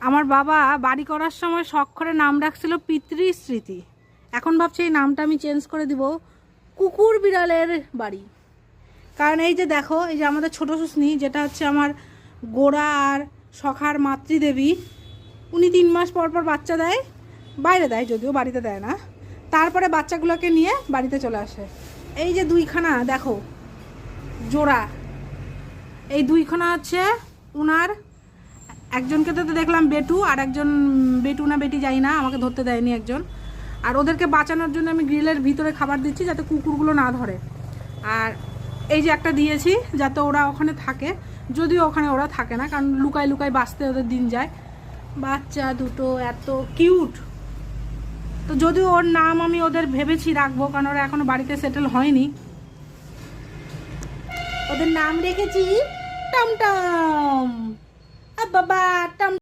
আমার বাবা বাড়ি করার সময় শখ করে নাম রাখছিল পিতৃস্মৃতি। এখন ভাবছি এই নামটা আমি চেঞ্জ করে দিব কুকুর বিড়ালের বাড়ি। কারণ এই যে দেখো, এই যে আমাদের ছোট সুস্নি, যেটা হচ্ছে আমার গোড়া আর সখার মাতৃদেবী, উনি 3 মাস পর পর বাচ্চা দেয়। বাইরে দেয়, যদিও বাড়িতে দেয় না। তারপরে বাচ্চাগুলোকে নিয়ে বাড়িতে চলে আসে। এই যে 2খানা দেখো জোড়া, এই 2খানা হচ্ছে উনার। একজনকে তো দেখলাম বেটু, আর একজন বেটু না বেটি যাই না, আমাকে ধরতে দেয়নি একজন। আর ওদেরকে বাঁচানোর জন্য আমি গ্রিলের ভিতরে খাবার দিচ্ছি যাতে কুকুরগুলো না ধরে। আর এই যে একটা দিয়েছি যাতে ওরা ওখানে থাকে, যদিও ওখানে ওরা থাকে না, কারণ লুকায় লুকায় বাঁচতে ওদের দিন যায়। বাচ্চা দুটো এত কিউট। তো যদিও ওর নাম আমি ওদের ভেবেছি রাখবো, কারণ ওরা এখনো বাড়িতে সেটেল হয়নি। ওদের নাম রেখেছি টমটম। বাবা টম